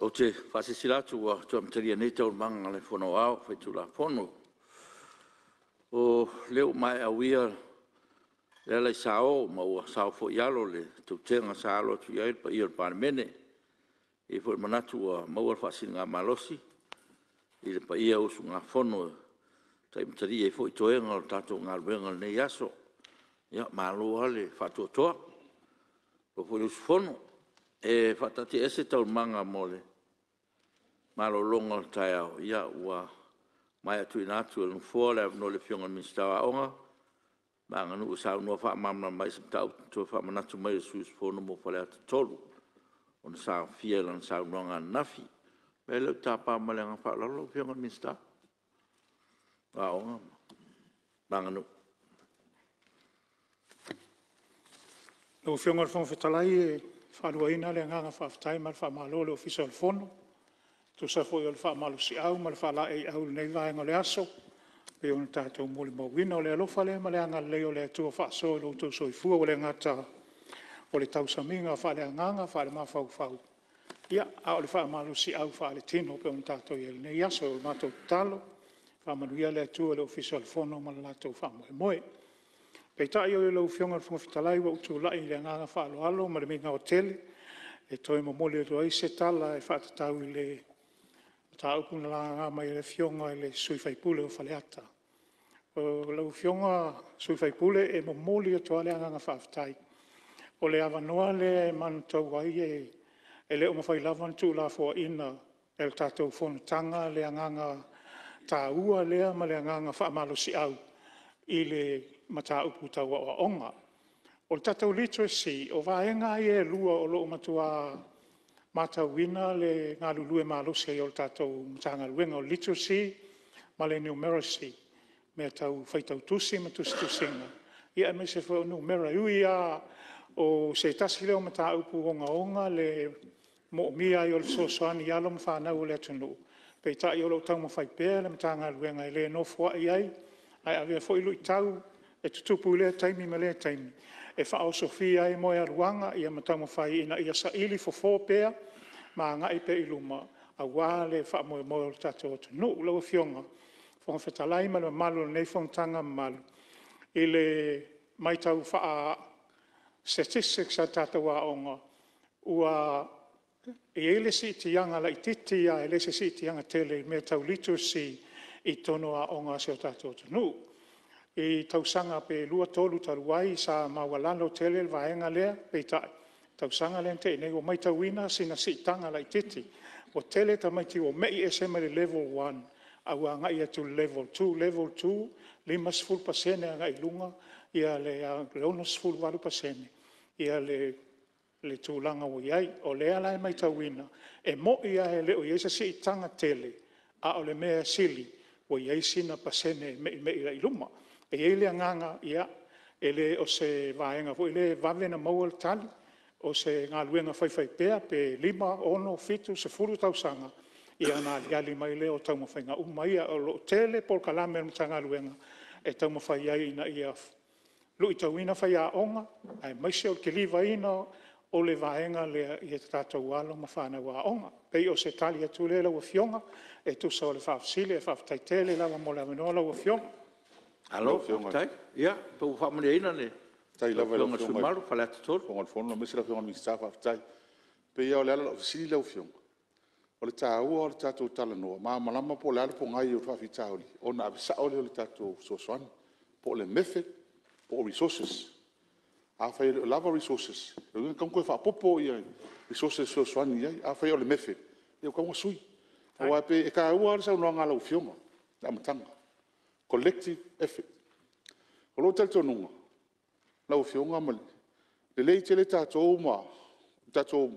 O te whasisilatu a tua mtaria nei tau manga le whono au, whaitu la whono. O leo mai a wia le lai sao, ma ua sao fo ialo le tau tenga sa alo tu iai pa ia parmene. E fo manatu a maua whasini ngā malosi. I le pa ia usu ngā whono. Tai mtaria e fo i toenga o tato ngā ruenga nei aso. Ia malo ale whatua toa. O fo usu whono. E whatati ese tau manga mole. Malo longa tai au. Ia ua mai atu inatu e lungfua le avno le fionga minstawa onga. Manga nu usau nua wha mamna mai sem tau tua wha manatu mai suus whono mo whale atu tolu. O na sao fia lan sao nonga nafi. Me leu tāpā malenga wha lalo fionga minstawa. Wa onga. Manga nu. Lo fionga le whangwhitalai e wharuaina le nganga whawhtai ma le whamalo le ofisa le whono. Tu sa fo yo le whamalo si au ma le whala e au nei vaenga le aso. Pe ona tātou mōli mawina o le alofa le ma le anga leo le atua whaaso lo tau soifua o le ngata o le tausaminga whale anganga whale mawhau. Ia, a o le whamalo si au whale tino pe ona tātou i nei aso o mātou talo. Whamanuia le atua le ofisa le whono ma le lātou whamoe moe. Pei tai o lau fionga whangwhitalai wa utu lai le nganga whaalo alo ma le minga o tele. E toi mo mole roa i se tala e whaatatau i le taupuna la ngā mai le fionga i le sui whaipule o whaleata. O lau fionga sui whaipule e mo mole o toa le nganga whaatai. O le awanoa le manutau wai e le o mawhai lavan tu la fua ina e le tātou whonatanga le nganga tāua lea ma le nganga whaamalo si au i le mata upu taua o onga. O le tatau literacy, o vaenga e lua o loo matua matauina le ngā lulue mālose o le tatau matanga luenga o literacy ma le numeracy. Mea tau whaitau tusi ma tusinga. Ia me se whao numera uia o se tasi leo mata upu onga le mo mia i o le sosoani alo ma whanau le atunu. Pei tai o lo tau ma whaipea le matanga luenga i le nofua iai. Ai avea fo ilu i tau e tutupu le taimi ma le taimi. E whao Sofia e moe aruanga i a matau mawhai ina i a sa ili fo pēa ma ngai pe iluma a wale wha moe moe o tato o tunu lau fionga. Whonga whetalai ma le malu nei whongtanga malu. I le mai tau wha statistics a tato wa onga ua e ele si tianga la i titi a ele si tianga tele me tau literacy i tono a onga se o tato o tunu. I tausanga pe lua tolu taruai sa mawalano tele le vaenga lea pe tai. Tausanga lente i nego mai tauina sina si tanga la i titi. O tele ta mai ti o mei e sema le level 1 au a ngai atu level 2. Level 2, 5% a ngai lunga ia le leona 10% ia le tūlanga o iai. O lea lai mai tauina. E mo ia e leo iesa si tanga tele a o le mea sili o iai sina pasene mei la iluma. E ele nganga ia ele o se vaenga fo ele vavena maua tali o se ngā luenga whai pēa pe 5, 6, 7, se furu tausanga ia ngā liali mai leo tau mawhainga umaia o lo tele por kalame mta ngā luenga e tau mawhai ai ina ia lui tau ina whai a onga ai maise o ke liva ina o le vaenga le i e tātou alo mawhana wa onga pei o se tali atu le lau fionga e tu sa o le whaafsile e whaaftaitele lau mo la menoa lau fionga. Alo, tai? Ia, pau whamane ina ne. Tai lava lau fionga sumaru, whale atu tolu. Whonga whono, mesi la fionga mistafa tai. Pe ia o le ala lau fisili lau fionga. O le tāua o le tātou tala noa. Maa malama po le ala po ngai o whafi tāuli. O na avisa o le tātou sosoani. Po le method, po resources. A whai lava resources. Rung kam koe whapopo ia resources sosoani ia. A whai o le method. Ia kam sui. O a pe e ka ua ala sau noa ngā lau fionga. Na matanga. Collective effort. O lo tal tonunga. Lau fionga mali. Le lei te le tātou ma. Tātou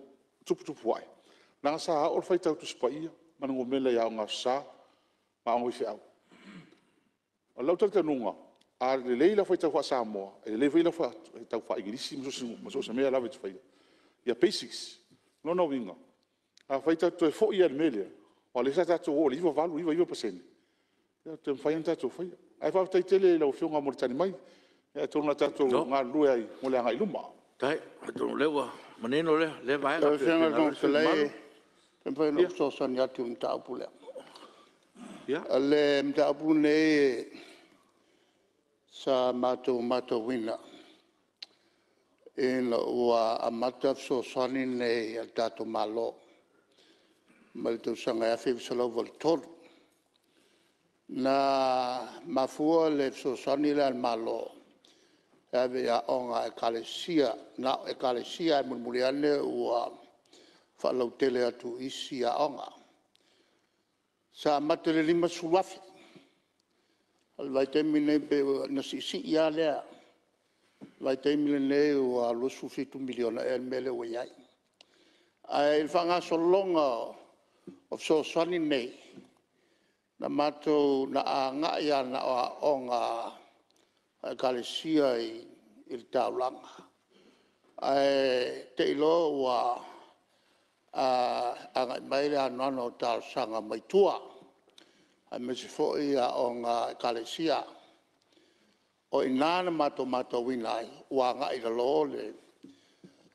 tupu wai. Nanga sa o fai tau tu spaia. Manango mele ya o ngā sa. Ma o i whiau. O lau tal tonunga. A le lei la fai tau wha sa moa. E le lei fai la fai tau wha igirisi. Maso mea lawe tu fai. Ia basics. No no winga. A fai tau tu e fo ia le mele. O le sa tātou o le iwa valu, iwa pasene. Ya te fai anta tu fai. Ai fa tai tele la fionga mo tani mai. Ya tona tatu nga lue ai mo le nga iluma. Tai, tonu lewa, maneno le vai. La fionga con le Poi no so son ya tu mta pula. Ya. Ale mta pune sa mato wina. In wa amata so soni ne al tato malo. Mal tu sanga fi solo voltor. Na mafua le so soni le malo. Ave ya onga ekalesia na ekalesia mulmuliane wa falau tele atu isi ya onga. Sa matele lima sulafi. Al vai temine be na si ya lea. Vai temine ne wa lo sufitu miliona mele wa yai. Ai fanga solonga of so sani nei. Na mato na anga ya na onga kalesia il taulanga. Ai te ilo wa anga mai no tal sanga mai tua. Ai me se foi o ngā kalesia. O inana mato winai, wa ngā ira lo le,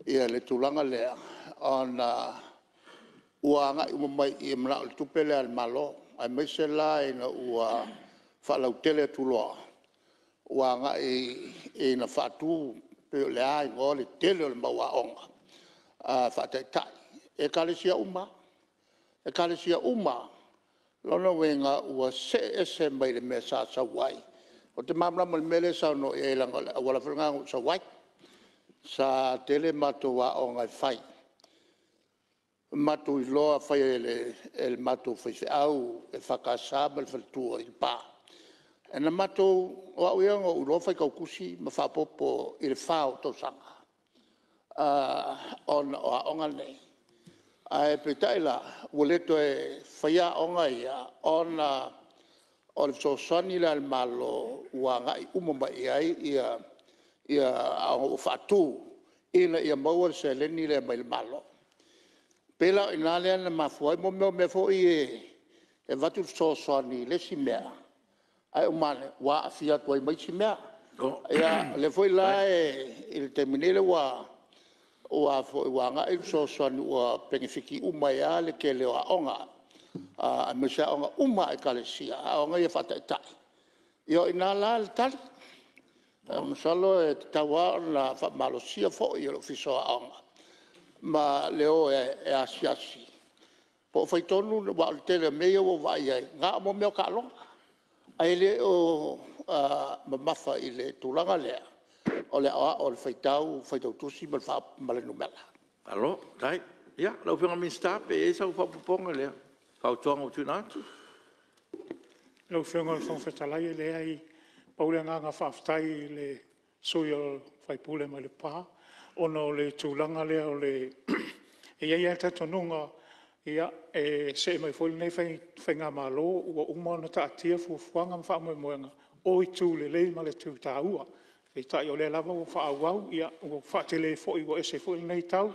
ia le tulanga lea, ona ua ngā umamai i mna o tupele al malo, ai me se la ina ua whalau tele tuloa, ua ngā i na whatu pe le ai ngō le tele o le maua onga, whataitai. E kalesia uma, Lona wenga ua se mai le mea sa wai. O te mamrama le mele sa no e langa wala whananga sa wai. Sa tele mato wa o ngai whai. Mato i loa whai ele mato whai au e whakasaba le whaltua i pā. E na mato wa uianga u loa whai kaukusi ma whapopo i le whao tau sanga. O onga nei. Ai petaila woleto e faya onga ia ona o so sani la malo wa ngai umoma ia o fatu ina ia mau se leni le mai malo pela ina le na mafoi mo me fo e vatu so sani le simea ai umane wa afia toi mai simea ia le foi la il terminele wa wa nga i so wa penifiki umaya le ke le onga a me sa onga uma e kalesia onga ia fata tai yo inala tal solo e tawa la fa malosia fo yo fiso onga ma leo e asiasi po foi tonu wa tele me o va ia nga mo me ka lo ai le o mafa ile tulanga le o le faitau tusi ma le numela. Alo, tai. Ya, lau whianga min stape e sau whapuponga lea. Whautonga o tūnatu. Lau whianga o whawhetalai lea i paule nganga whawhtai le sui o whaipule mai le pā. Ono le tūlanga lea o le e ia tatonunga ia e se mai fwoi nei whainga malo ua umana ta atia fuafuanga mwha moenga o i tū le lei ma le tū tā ua. E tai o le lava o whaawau, ia o whaatele fo i o ese fo i nei tau,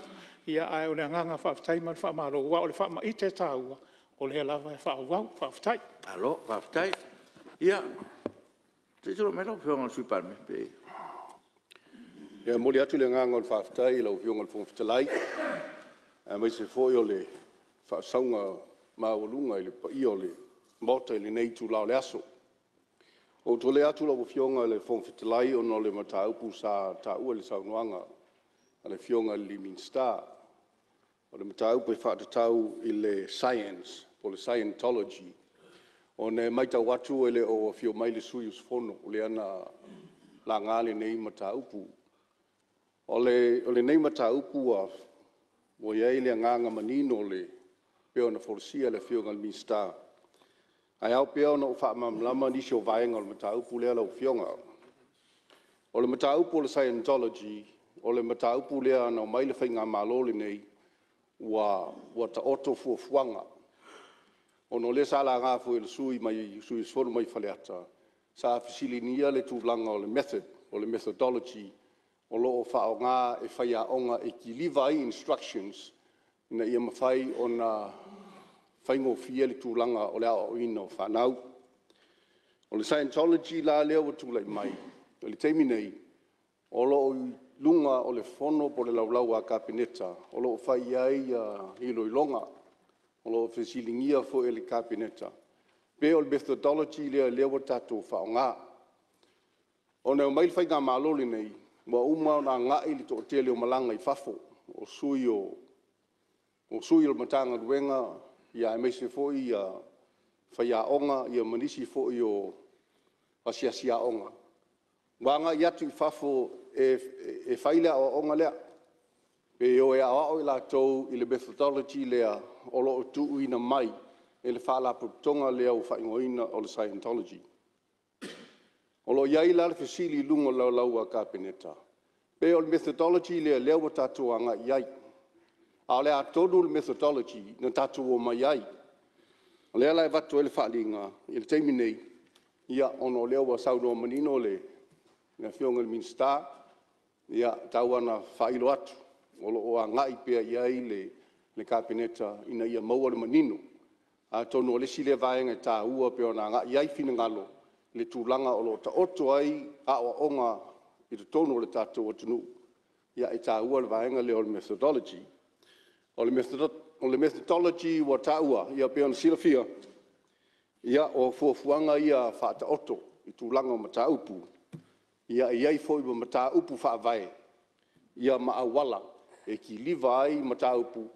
ia ai o le nganga whaafitai man whaamaro ua o le whaama i te tau o le lava e whaawau, whaafitai. Alo, whaafitai. Ia, te tiro mera o whionga suiparme. Ia, mori atu le nganga o whaafitai, lau whionga o whaafitalai. Mai se fo i o le whaasaunga maawalunga i le pa i o le mota i le nei tu lao le aso. O tole atu la fionga le whongwhitalai o no le mataupu sa ta ua le saunoanga a le fionga le Minsta. O le mataupu e whaatatau i le science, o le Scientology. O ne maitau atu e le o fio mai le sui usfono, o le ana la ngale nei mataupu. O le nei mataupu a o iei le nganga manino le peo na forsia le fionga le Minsta. Ai au peo no whaamamlama nisi o vaenga o le mataupu lea lau fionga. O le mataupu o le Scientology, o le mataupu lea na o mai le whainga malole nei, wa ta oto fuafuanga. O no le sala ngā fo le sui sfono mai whaleata. Sa fisilinia le tūlanga o le method, o le methodology, o lo o whao ngā e whaia onga e ki liva i instructions, na ia mawhai o na whaingo fia le tūlanga o le ao ino whanau. O le Scientology la leo wa tūlai mai. O le teimi nei, o lo o lunga o le fono po le laulau a kapineta, o lo o whai ai i loilonga, o lo fesilingia fo e le kabineta. Pe o le methodology lea wa tātou whaonga. O neo mai whai ngā māloli nei, wa uma na ngai li tō te leo malanga I whafo, o sui o matanga ruenga, ia e meise fo I whai a onga, ia manisi fo I o asiasia onga. Wanga I atu I whafo e whailea o onga lea, pe o e awa I lātou I le methodology lea o lo o tuu ina mai, e le whala putonga lea o whaingoina o le Scientology. O lo iai la le fesili lungo lau a kabineta. Pe o le methodology lea wa tātou anga iai. A lea tonu le methodology na tātou o mai iai. O lea lai watu e le whalinga, I le teimi nei, ia ono lea wa sauno manino le na fionga le minsta, ia tau ana whailo atu. O lo o a ngai pia iai le kabineta ina ia maua le manino. A tonu o le sile vaenga tā ua pe o na ngai iai fina ngalo le tūlanga o lo ta oto ai a o onga I te tonu o le tātou o tunu. Ia e tā ua le vaenga le o le methodology. O le methodology wa tā ua, ia pe ona sila fia, ia o fuafuanga ia whaata oto I tūlanga o mata upu. Ia iai foi wa mata upu whaavae. Ia maawala e ki liva ai mata upu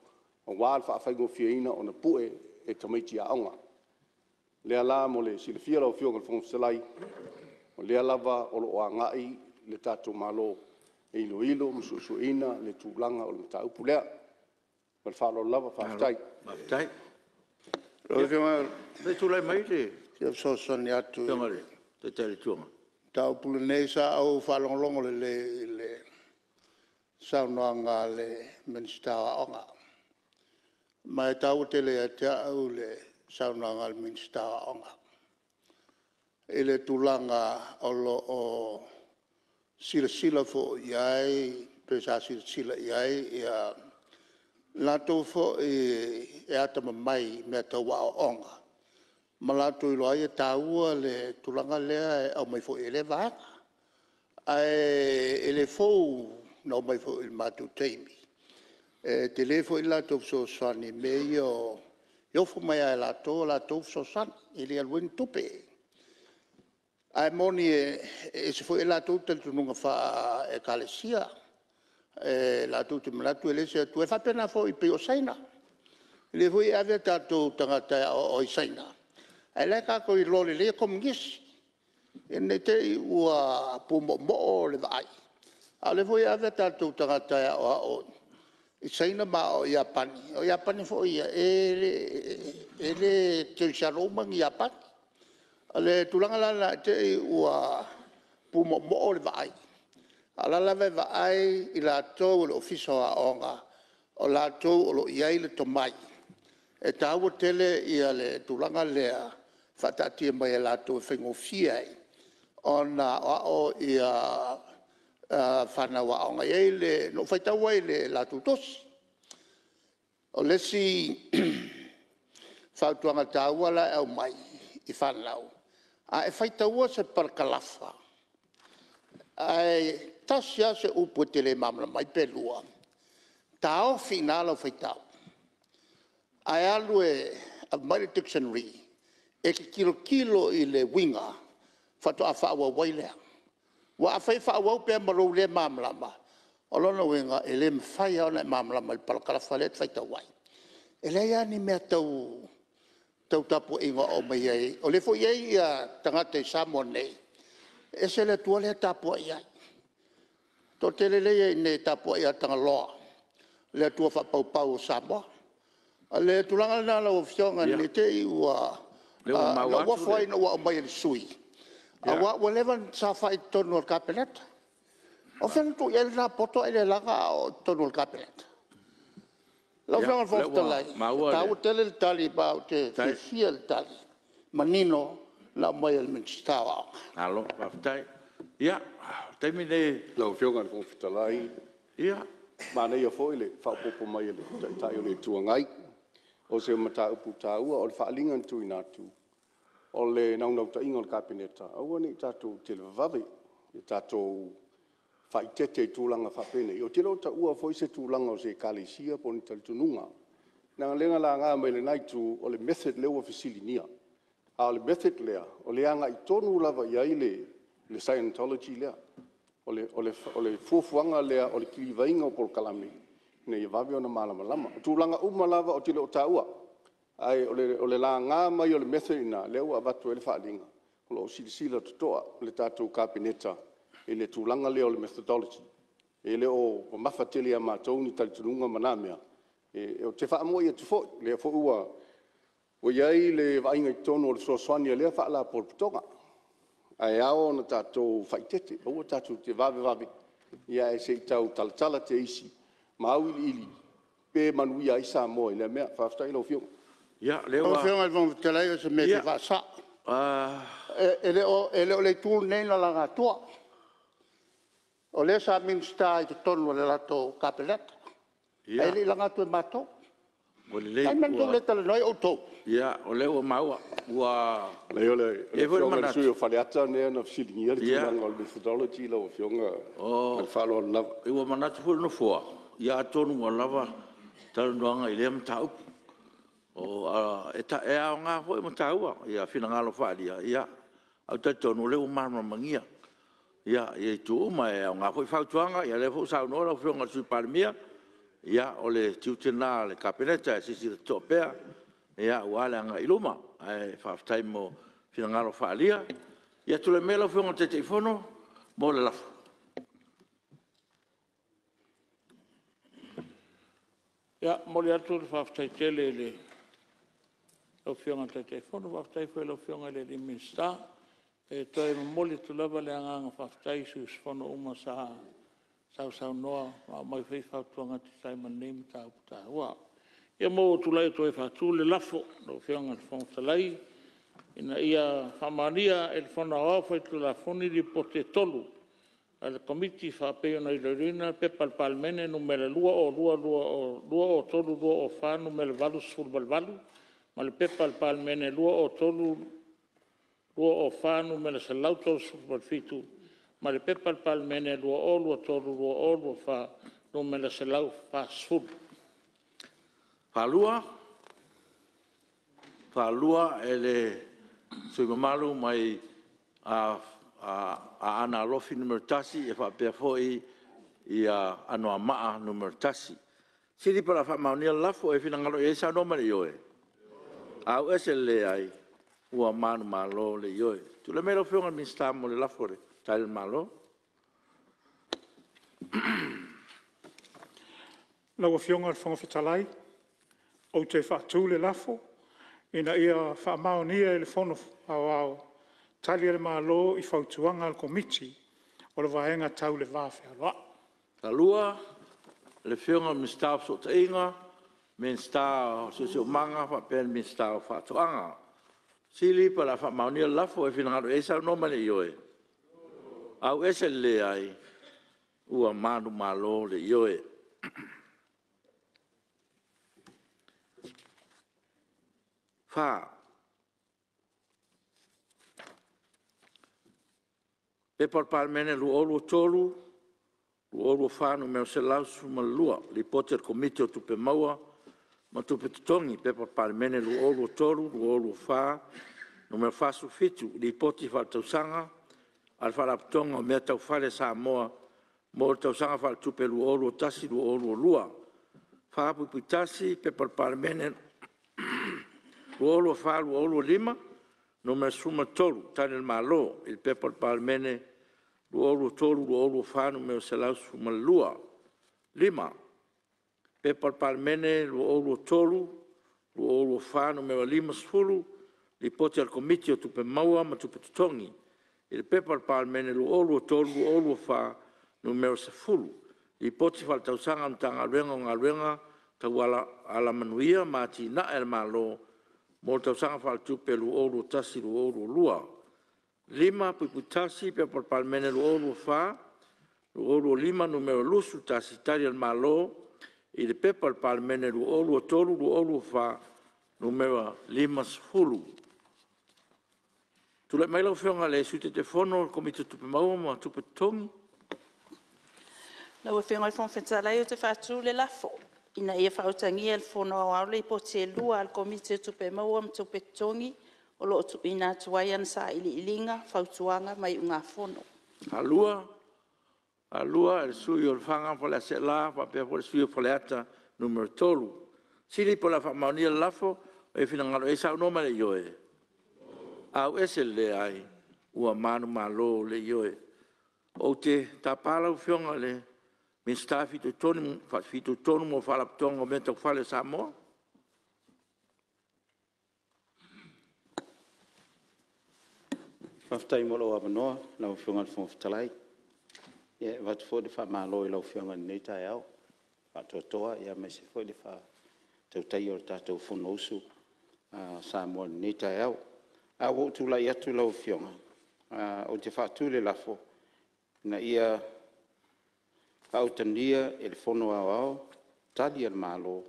o wāl whaafaigo fiaina o na pue e tamaiti a onga. Lea la mo le silifia lau fionga le fonsalai, o lea lava o lo o ngai le tātou malo e ilo mususuina le tūlanga o le mata upu lea. Ma le whaalo lava whaafitai. Whaafitai. Roi fionga, Me tūlai mai te. kia sosoni atu. Fionga le, te tele tuanga. Tau pulu nei sa au whalongolongo le saunoanga le ministawa onga. Mai tau tele a te au le saunoanga le ministawa onga. E le tūlanga o lo o sila fo iai, pesa sila iai, ia lato fo e atama mai mea tau wa onga. Malato I loa ia tāua le tūlanga lea au mai fo e le vanga. Ai e le fou na mai fo I mātou teimi. Te le fo I lato so sani me io fo mai ai lato so sani I le aluin tupe. Ai moni e se fo I lato te tununga wha e kalesia. Lato te malatu e le se tu e whapena fo I peo saina. Le fo I ave tātou tangata o I saina. Ai lai kako I lole le komingisi. E ne te I ua pumo mo le vai. A le foi ave tātou tangata o I saina ma o Iapani. O Iapani fo ia e le te sharomang Iapani. A le tulanga lana te I ua pumo mo le vai. A la lave vai I la tau le ofiso a onga. O la tau o lo iai le tomai. E tāua tele ia le tulanga lea. Whatatia mai e lātou e whaingofia ai. Ona o ia whanawa aonga ei le, no whaitaua ei le lātou tosi. O lesi whautuanga tāua la au mai I whanau. A e whaitaua se parkalafa. Ai tasia se upu te le mamla mai pelua. Tāo whinala whaitau. Ai alu e a Mighty Dictionary. E ki kilo I le winga, whato a whaawa wailea. Wa a whai whaawau pia marou le mamlama. O lona winga e le mwhai au na mamlama I palakalafa le whaita wai. E le ani mea tau tapu inga o mai ei. O le fo iei ia tangata I Samoa nei. E se le tua le tapu iai. To te le lei ne tapu ia tangaloa. Le tua whapaupau Samoa. A le tulanga na lau fionga ne te I ua... na wa foi no wa mai sui a wa whatever sa fai tonu al kapelet o fen tu el na poto ele langa o tonu al kapelet lo fanga fo tala ta u tele tali ba te fiel tali manino la mai el minstawa Alo, whaafitai. Ia, teimi ne... Lau fionga fo fitalai. Ia. Mana ia fo ile whaapopo mai ele tai o le tuangai. O se mata upu tāua, o le whaalinga tu I nātu. O le naunau ta inga o le kabineta. Aua ni tātou te le vave. I tātou whaitete tūlanga whapene. O te lau ta ua fo se tūlanga o se kalesia po ni talitununga. Nā lenga la ngā mai le naitu o le method leo fisili nia. A le method lea, o le anga I tonu lava iai le Scientology lea. O le fuafuanga lea o le kilivainga o pol kalame. Ne I vawe ona malama. Tūlanga uma lava o tile o taua. Ai o le la ngā mai o le method ina leo a watu ele whaalinga. O lo silisila tutoa le tātou kabineta e le tūlanga leo le methodology. E leo o mawhatele a mātou ni talitununga manamea. E o te whaamo ia te fo, lea fo ua. O iai le vainga I tono o le soaswani lea whaala por putonga. Ai ao na tātou whaitete, o tātou te vawe. Ia e se I tau talatala te isi. Mau ili. Pe manuia I sa moa, lea mea, whaftai lau fionga. Ia, leo O whionga vong te lai o se me te whaasa. Ele o le tūl nei na langa tua. O le sa minsta I te tonu le lato kapeleta. ia, Ele langa tu mato. o le lei. Ai men tu le tala noi o tau. Ia, o leo maua. Ua, Leo le foi fionga manatu. le sui o whaleata nea na fisilingia le Ia. tūlanga o le methodology lau fionga. O. Le whalo o lava. e ua manatu fulu no fua. Ia tonu wa lava. Talu noanga I lea mtau. O, e ao ngā hoi mtaua. Ia, fina ngalo whaalia. Ia, au tai tonu leo marma mangia. Ia, e tu uma e ao ngā hoi whautuanga. Ia, le fau sau nora o whionga sui parimia. Ia, o le tiutena le kapineta e sisi le topea. Ia, ua le anga iluma. Ai, whaftai mo fina ngalo whaalia. Ia, tule mela whionga te teifono. Mo le lafu. Ia, mole atu le whaftai tele le au whionga te telefono, whaftai whai lau whionga le li minsta. E toi mole tu lava le anganga whaftai su sfono uma sa sau noa, mai whai whautuanga te Simon Name tau puta hua. Ia mo tu lai toi whatu le lafo, lau whionga le whongtalai. Ina ia whamania e le whona oa whai tu la whoni li po te tolu. Al komiti whapeo na iloirina pepa palmene numele lua o tolu lua o wha numele valu sulbalvalu. Ma le pepa palmene lua o tolu lua o wha numele se lautol sulbalfitu. Ma le pepa palmene lua o tolu lua o wha numele se lau wha sul. Whalua e le sui mamalu mai a ana alofi numero tasi e whapea foi I a anoa maa numero tasi. Siri para whamaunia lafo e whina ngalo e sa noma le ioe. Au ese le ai ua manu malo le ioe. Tu le mero whionga minsta mo le lafo re. Taile malo. Lau a whionga le whangawhitalai, o te whatu le lafo, ina ia whaamaonia e le whono au. Tali le malo I whautuanga al komiti o le vaenga tau le vāwhea loa. Talua le whionga minsta so te inga. Minsta so manga whapea minsta o whatuanga. Sili para whamaunia lafo e whina ngalo e sa noma le ioe. Au ese le ai ua manu malo le ioe. Wha. Pepar palmene lu olu tolu, lu olu whanu meo se lausu malua, li poter komite o tupe maua, ma tupe tutongi, pepar palmene lu olu tolu, lu olu wha, no meo whasu fitu, li poti wha tausanga, al whalaputonga o mea tau whale sa moa, mo tausanga wha tupe lu olu tasi, lu olu lua. Wha pupi tasi, pepar palmene, lu olu wha, lu olu lima, no me suma tolu, tane il malo, il pepper palmene, lu tolu, lu fanu me se la suma lua. Lima, pepper palmene, lu tolu, lu fanu me lima sfulu, li poti al komitio tupe maua ma tupe tutongi. Il pepper palmene, lu tolu, lu fa, no me se fulu. Li poti fal tausanga mtanga alwenga, tau ala manuia ma ti na el malo, mo tau sanga wha tupe lu olu tasi lu olu lua. Lima pupu tasi pe por palmene lu olu wha, lu olu lima numero lusu tasi tari al malo, I le pepa palmene lu olu tolu lu olu wha, numero lima sfulu. Tu le maila whionga le sute te fono, komite tupe maua ma tupe tongi. Lau e whionga I whongwhetalai o te whātū le lafo. ina ia whautangia le whono au au le po te lua al komite tupe maua mtupe tongi o lo tu ina tuayan sa ili ilinga whautuanga mai unga whono. Alua e sui o fanga po le se la pa pe po sui po le ata numero tolu. Sili po la fa maunia lafo e fina ngalo e sa no male yoe. Au ese le ai ua manu malo le yoe. O te tapala u fionga le min stafi tu tonu fa fitu tonu mo fala tongo me to fale sa mo. Faftai molo abanoa na o fionga fo talai. Ia wat fo de fa malo i lo fionga nei tai au. Fa toa ia me se fo de fa tau tai o tatou fonosu sa mo nei tai au. A wo tu la ia tu lo fionga. O te fa tu le lafo na ia fautania e le fono au tali al malo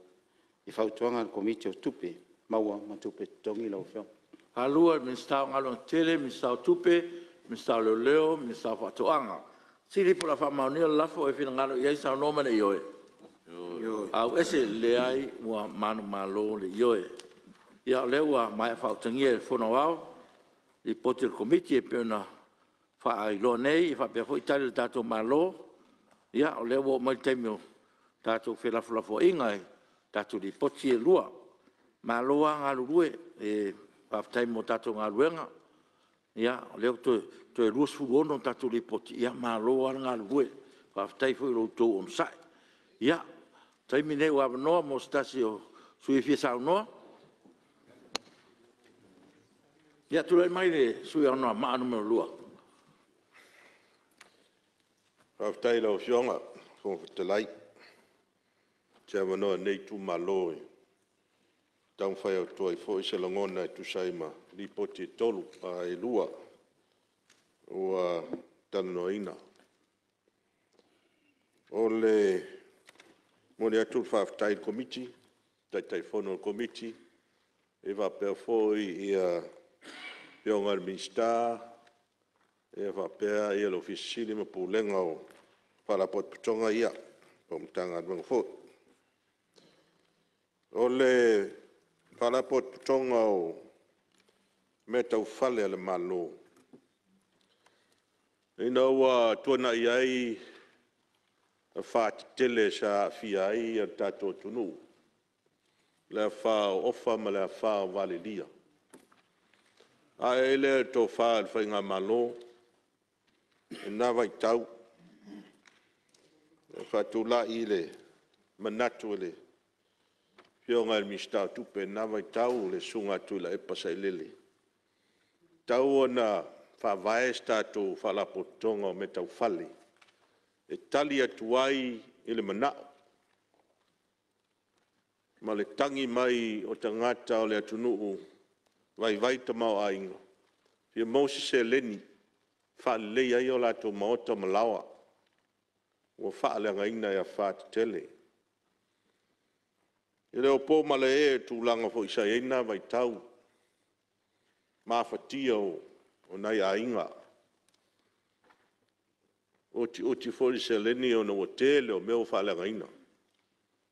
i fautuanga al komite o tupe maua ma tupe tongi lo fionga. Alua min stau ngalo tele, min stau tupe, min stau leo, min stau fatoanga. Sili po la fa maunia lafo e fina ngalo ia sa no mane yoe. Au ese le ai ua manu malo le yoe. Ia lewa mai fautangia e fono au, i poti il komite e peona fa ai lo nei, i fa pe fo itali tato malo, ia o lewa mai temio tato fe la fulafo ingai, tato di poti e lua. Maloa ngalu rue, e whaftai mo tato ngā ruenga. Ia, leo to e ruas furono tato li poti. Ia, maloa ngā rue. Whaftai fui lo tō on sai. Ia, taimi nei wa noa mo stasi o sui fia sao noa. Ia, tulai mai le sui au noa maa numero lua. Whaftai lau fionga, whawhitalai. Tia wanoa nei tu maloi. Tau whai au toa i fo i se langona e tu saima li poti e tolu a e lua o a tano ina. O le mone atu whaftai komiti, tai whono komiti, e wa pēr fōi i a peonga minsta, e wa pēr i a lo fisili ma pūlenga o whalapot putonga ia, po mtanga adwang fōi. O le Whalapot putonga o me tau whale ale malo. Ina ua tuana i ai a whaati tele sa fia ai a tato tunu. Le wha ofa ma le wha vale lia. A ele to wha al whainga malo. E nā vai tau. E wha tula i le manatu le. Pionga el mistau tupe na vai tau le sunga tu la e pasa lele. Tau ona fa vai statu fa la potonga me tau fale. E tali atuai ele mana. Ma le tangi mai o tangata o le atunuu vai ta mau ainga. Pia mausi se leni fa le ai o la to maota malawa. O fa le ngaina ya fa tele. I leo pō male e tūlanga fo isa eina vai tau. Mawhatia o nei a inga. Oti fōri se leni o na o tele o meo whalenga ina.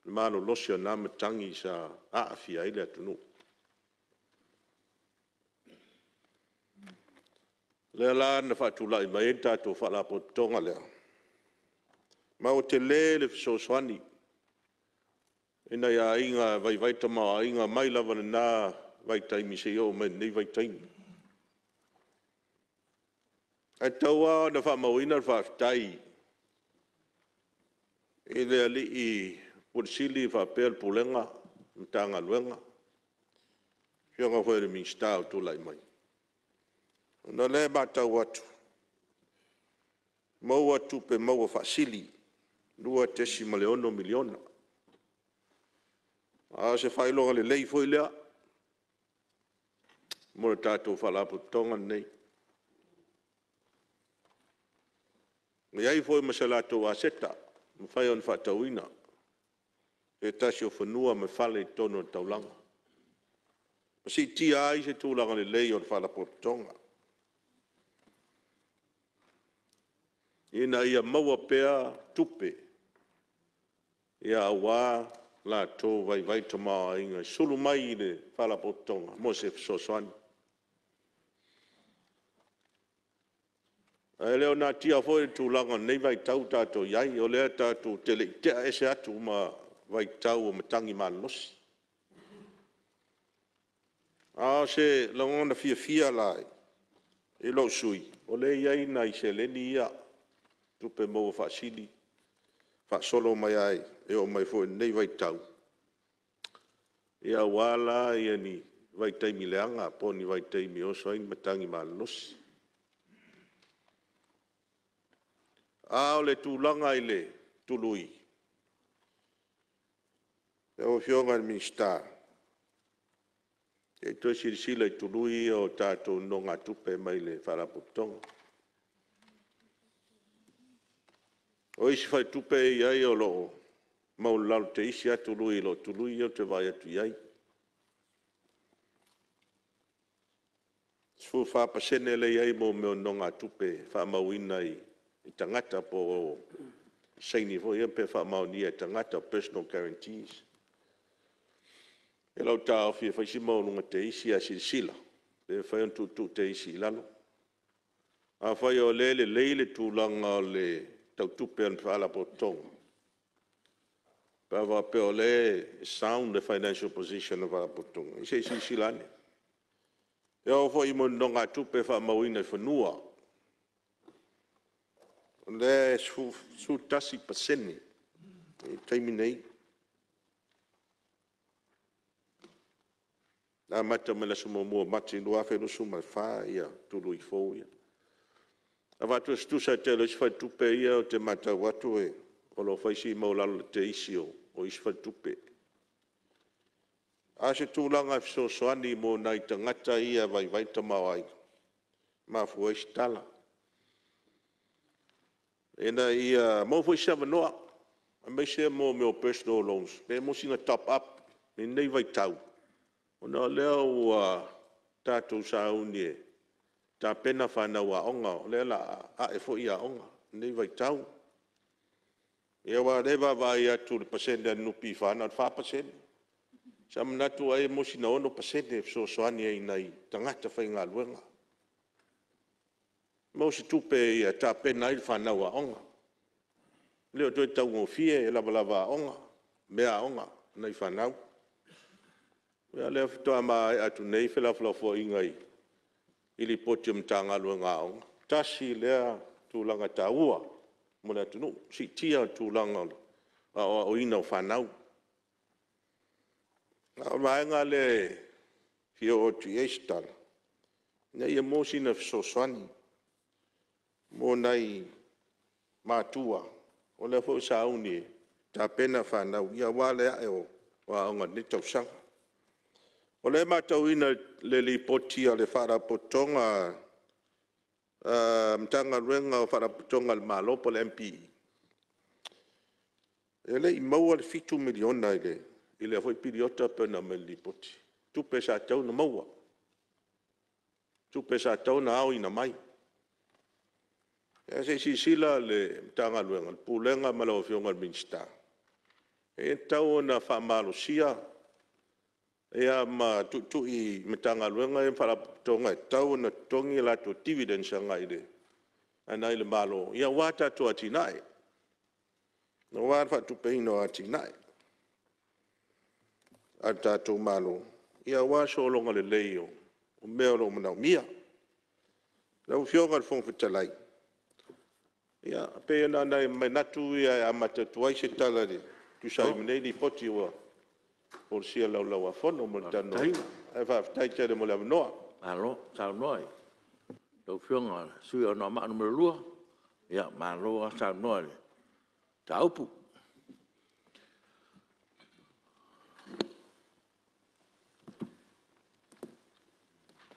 Mano losi o nā matangi sa aafia ile atunu. Lea la na whatulai mai e tātou whalapo tonga lea. Ma o te le fisoswani. Ina ia inga vai tama inga mai lava na vai taimi se o me nei vai taimi. Ai taua na wha mawina wha tai. E lea li i pursili wha pēr pulenga mtanga luenga. Whianga whaere mi stau tu lai mai. Na le matau atu. Mau atu pe mau wha sili. Lua tesi maleono miliona. A se whailonga le lei foi lea. Mora tātou whalapu tonga nei. Iai foi masalato a seta. Mwhai on whatauina. E tasi o whanua me whale tono taulanga. Si tia ai se tūlanga le lei on whalapu tonga. Ina ia maua pea tupe. Ia awa la tō vai to mā inga sulu mai i le whalapotonga mo se sosoani. E leo nā tia fōi tūlanga nei vai tau tātou iai, o lea tātou tele tea ese atu ma vai tau o matangi mā nosi. A se langona fia lai, e lo sui, o le iai na i se leni ia, tupe mo whaasili, whaasolo mai ai, e o mai fōi nei vai tau. Ia wala ia ni vai taimi leanga, po ni vai taimi oso ai matangi mā nosi. A o le tūlanga i le tului. E o fionga ni minsta. E toi sirisila i tului o tātou no ngā tupe mai le wharaputonga. O isi whai tupe i ai o lo mau lau te isi a tului lo tului o te vai atu i ai. Sfu whapasene le i ai mo meo no ngā tupe whamauina i tangata po seini fo ia pe whamau ni e tangata personal guarantees. E lau tā awhi e whaisi maununga te isi a sila. E whai on tu te isi lalo. A whai o leile tūlanga o le tau tupe an whaala po tonga. Pava pe o le sound the financial position of whaala po tonga. I se sila ne. E o whai mo nonga tupe whamauina i whanua. Le su tasi paseni. E taimi nei. Na mata me la sumo mua mati lua fe no suma fa ia tulu i fo ia. A watu stusa te lo isfa tupe ia o te mata watu e o lo faisi maulalo te isi o isfa tupe. A se tūlanga so soani mo nai tangata ia vai tamawai. Ma fua istala. Ena ia mo fo isa manoa. A me se mo meo personal loans. Me mo singa top up. Me nei vai tau. Ona leo ua tātou sa unie. Tā pena whanau a onga. Lea la a e fo ia onga. Nei vai tau. Ia wa rewa vai atu le pasende anupi whana. 4%. Sa manatu ai mo sina ono pasende so soani ai nei tangata whai ngā luenga. Mo se tupe ia tā pena i whanau a onga. Leo toi tau ngofie e lava a onga. Mea onga. Nei whanau. Ia lea fitoa mai atu nei whelawhilawhua ingai. Ili poti mtanga lua ngā onga. Tasi lea tūlanga tā ua. Mona atu no. Si tia tūlanga o ina o whanau. Ngā maenga le fio o tu eistala. Nei e mōsina fisoswani. Mō nei mātua. O le fo sauni tā pena whanau. Ia wale ae o waonga ni tausanga. O le matauina le lipoti a le wharapotonga mtanga ruenga o wharapotonga le malopo le MPI. E le i maua le 2 miliona i le hoi piriota pena me lipoti. Tupe sa tau na maua. Tupe sa tau na au ina mai. E se sisila le mtanga ruenga, le pulenga malawa fionga le minsta. E tau na whamalosia. Ea ma tu i metanga luenga e wharapotonga e tau na tongi la to dividends a ngai le. Anai le malo. Ia wata to atinai. Na wata tu peino atinai. Ata to malo. Ia waso longa le leio. O mea lo manau mia. Na ufionga le fonga talai. Ia pe na nai mai natu ia amata tuai se tala le. Tu sai mnei li poti ua. Por sia lau a fono mo tano. E fa tai tere mo le noa. Alo, sao noi. Lo fionga sui ona ma numero lua. Ya, ma lo sao noi. Taupu.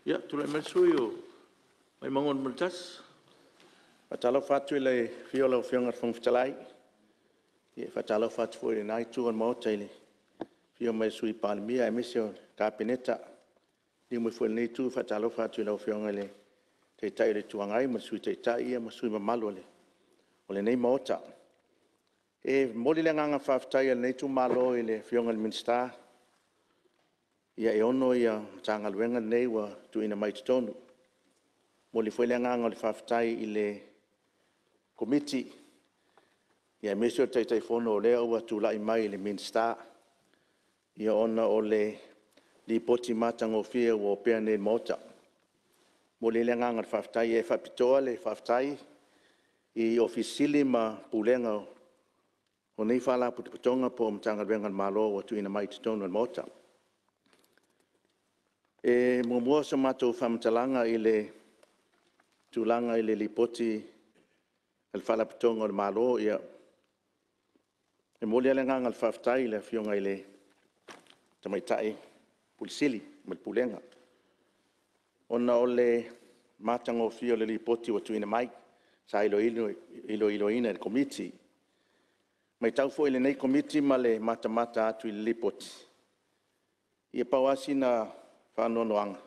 Ya, tu le mesui o. Mai mangon multas. Fatalo fatu le fiola fionga fong fitalai. Ye fatalo fatu foi nai tu on mo taile. Fio mai sui palmia e misio kapineta. Di mo foi nei tu fatalo fatu le fionga le. Te tai le tuangai ma sui te tai ma sui ma malo le. O le nei mota. E moli le nganga whaftai al nei tu malo i le fionga le minsta. Ia e ono ia tanga luenga nei wa tu ina mai tonu. Moli foi le nganga le whaftai i le komiti. Ia mesio tai fono o lea ua tu lai mai le minsta. Ia ona o le li poti matango fia o pea ne mota. Moli le nganga le whaftai e whapitoa le whaftai i ofisili ma pulenga o nei whala putuputonga po mtanga luenga malo o tu ina mai tonu al mota. E mua sa matou whamtalanga i le tūlanga i le lipoti al whalaputonga o le malo ia. E moli ale nganga al whaftai le fionga i le tamaitai pulisili mal pulenga. Ona o le matango fio le lipoti o tu ina mai sa ilo ina le komiti. Mai tau fo ile nei komiti ma le mata atu i le lipoti. Ia pauasi na whanonoanga.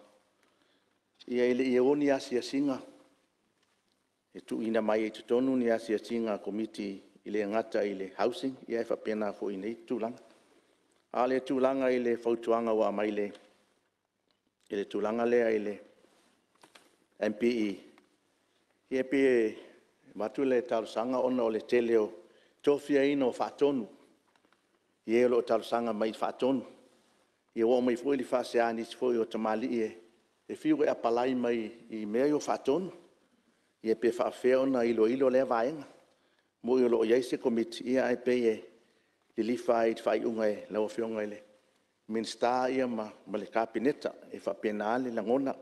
Ia ile ia oni asia singa. E tu ina mai e tutonu ni asia singa komiti ile ngata ile housing. Ia e whapena fo i nei tūlanga. Ale tūlanga ile fautuanga wa mai le. Ile tūlanga lea ile MPE. Ia pe matu le talusanga ona o le teleo. Tofia ino whatonu. Ie lo talusanga mai whatonu. Ie o mai foi li fase anis foi o tamali e fiu e apalai mai i mea o whatonu. Ie pe whawhea ona ilo le vaenga. Mo i lo iaise komiti ia e pe li lifa i whai unga e lau whionga ele. Minsta ia ma le kapineta e whapena ale langona.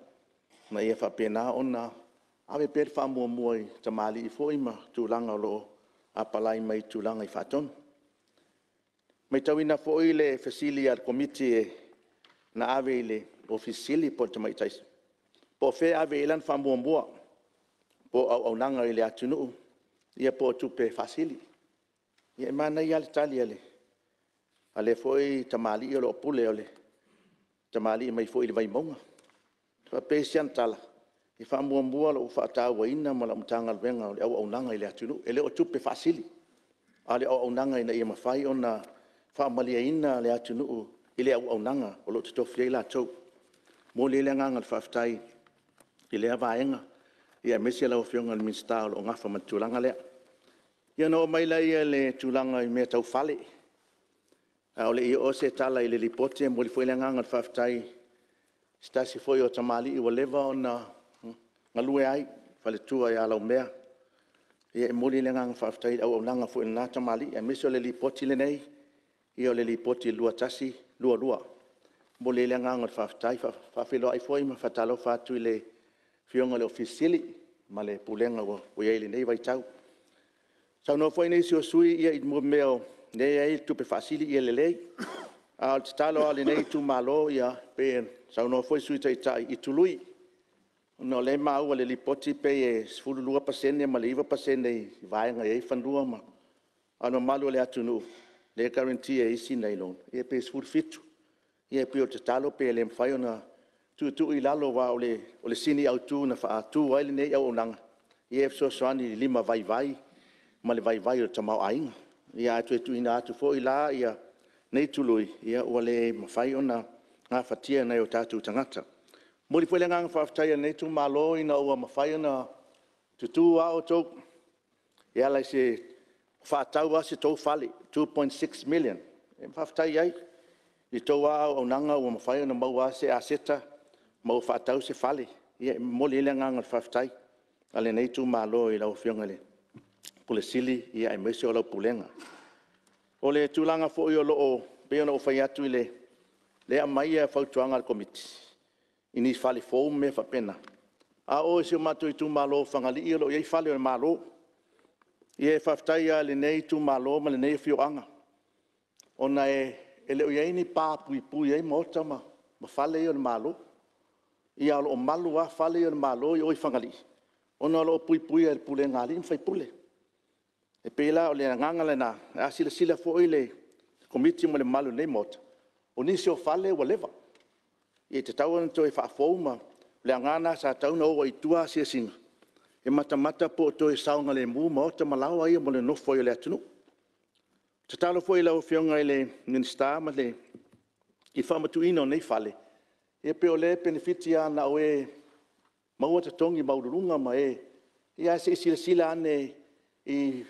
Na ia whapena ona ave pe whamua i tamali i foi ma tūlanga lo apalai mai tūlanga i whatonu. Mai tauina foi le fasili al komiti na ave le ofisili po te maitais. Po fe ave ilan whamua po au nanga i le atunu. Ia po tupe fasili. Ia mana i ale tali ale. Ale foi tamali i lo pule ole. Tamali mai foi le vai monga. Tua pe siantala. I whamua lo whaatawa ina ma la mtanga alwenga o au nanga i le atunu. Ele o tupe fasili. Ale au nanga ina ia mawhai o na whaamalia ina le atunu i le au nanga o lo tutofia i la tau. Mo le nganga le whaftai i le avaenga. Ia mesi lau whionga le minsta o ngafa ma tūlanga lea. Ia no maila ia le tūlanga i mea tau whale. O le i o se tala i le lipote mo le foi le nganga le whaftai. Stasi foi o tamali i walewa o na ngalue ai, whale tua i alau mea. Ia e moli le nganga whaftai au nanga foi na tamali. Ia mesi o le lipoti le nei. Ia o le lipoti lua tasi, lua. Mo le nganga le whaftai, whawhilo ai foi ma whatalo whatu i le whionga le ofisili, ma le pulenga o iei nei vai tau. Sau no foi nei si o sui ia i mo meo nei ai tupe fasili ia le lei. Al talo ale nei tu malo ia pe sau no foi sui tai i tului. No le mau le lipoti pe e sfulu lua pasene ma le iwa pasene i vaenga e whandua ma. Ano malu le atunu le guarantee e isi nei lon. Ia pe sfulu fitu. Ia pe o te talo pe le mwhai ona tu i lalo wa o le sini au tu na wha tu waile nei au onanga. Ia e so soani lima vai ma le vai o tamau ainga. Ia atu tu ina atu fo i la ia nei tului. Ia ua le mawhai ona ngā whatia nei o tātou tangata. Mori fwele ngā whaftaia nei tu malo ina ua mawhai ona tutu a o tau. Ia lai se whaatau a se tau whale, 2.6 million. E whaftai ai. I tau a o nanga ua mawhai ona maua se aseta. Mau whaatau se whale. Ia moli ele ngā whaftai. Ale nei tu malo i lau whionga le. Pule sili ia e mese o lau pulenga. O le tūlanga fo i o loo peona o whai atu i le amai e whautuanga al komiti. I ni whale fōu me whapena. A o si o matu i tu malo whangali i o lo iei whale o le malo. I e whaftai a le nei tu malo ma le nei whioanga. Ona e leo iei ni pā pui ei mota ma whale i o le malo. I a lo o malu a whale i o le malo i oi whangali. Ona lo pui e le pule ngali mwhai pule. E pela o le nganga le na, a sila fo i le komiti mo le malu nei mota. O nisi o whale ua lewa. I te tau ana to e whaafou ma, le ngana sa tau na oa i tua sia singa. E mata po to e saunga le mu ma o te malawa ia mo le nofo i le atunu. Te talo foi lau fionga le minsta ma le I whamatuina o nei whale. E peo le benefiti ana o e maua te tongi maururunga ma e. Ia se sila ane I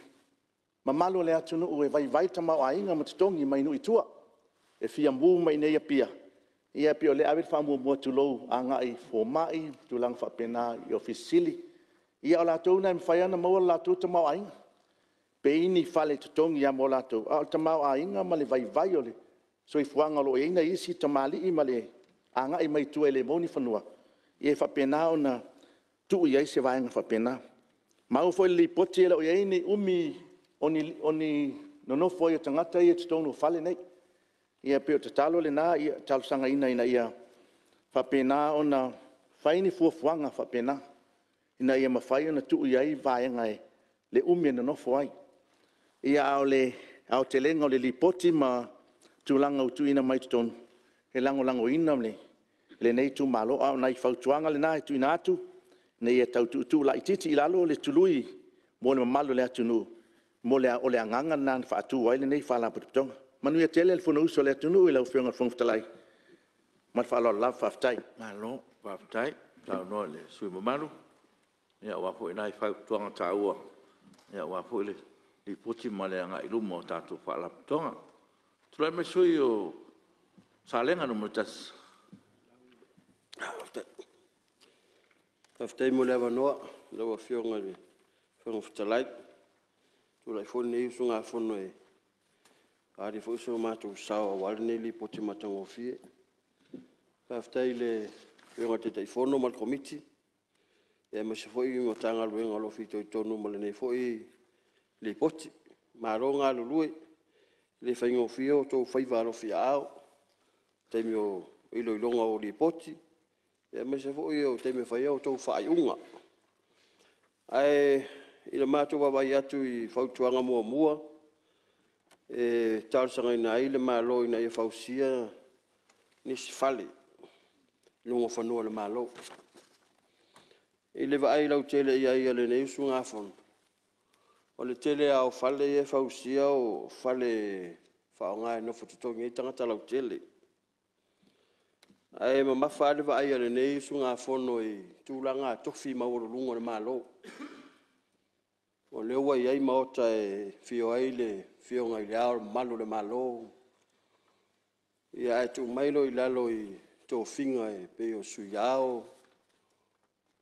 mamalo le atunu o e vai tama o ainga ma te tongi mai nui tua. E fia mbu mai nei apia. Ia peo le awet whamua mua tulou a ngai fo mai tulang whapena I ofisili. Ia o latou na mwhaiana maua latou tama o ainga. Pe ini whale te tongi a mo latou. A o tama o ainga ma le vai o le. So I fuanga lo e ina isi tamali I male anga I mai tu ele moni fanua. I e whapena o na tu I se vaenga whapena. Mau foi li poti ele o e ini umi oni no foi o tangata I e tonu whale nei. I e peo te talo le nā I talo sanga ina ia whapena o na whaini fuanga whapena. Ina ia mawhai o na tu I vaenga e le umi no foi. Ia au te lenga o le li poti ma tulanga utu ina mai tonu. He lango ina le nei tu malo au nai fautuanga le nai tu ina atu. Nei e tau tu la ititi ilalo le tului. Mo le mamalo le atunu. Mo le o le anganga na whaatu wai le nei whala pututonga. Manu ia tele le fono uso le atunu ila uwhionga whongfutalai. Ma whala la whaftai. Malo, whaftai. Tau noa le sui mamaru. Ia wafo ina I fautuanga ta ua. Ia wafo le I puti ma le anga ilumo tatu whala putonga. Tulai me sui o salenga no mutas. Taftai mo lewa noa, lewa fionga le fionga futalai. Tulai fone I usunga fono e. Ari fo usunga matu sawa wale ne li poti matango fie. Taftai le fionga te taifono mal komiti. E ma se foi mo tanga luenga lo fito I tonu ma le ne foi li poti. Maronga lulue. Le whaingo fio tō whaiwaro fia au. Teimi o ilo ilonga o li poti. E me se fo o teimi whaiau tō whaiunga. Ai, ila mātou wawai atu I whautuanga mua. E tārsanga ina ile mālo ina ia whausia nisi whale. Lunga whanua le mālo. Ile wa ai lau tele ia le neusu ngāwhon. O le tele au whale e whausia o whale whaonga e no whatutongi I tangata lau tele. Ai ma mawhale wa ai ale nei su ngā whono I tūlanga tohwhi maururunga le mālo. O lewa I ai maota e whio ai le whio ngai le ao malu le mālo. Ia ai tu mailo I lalo I tō whinga e pe o sui ao.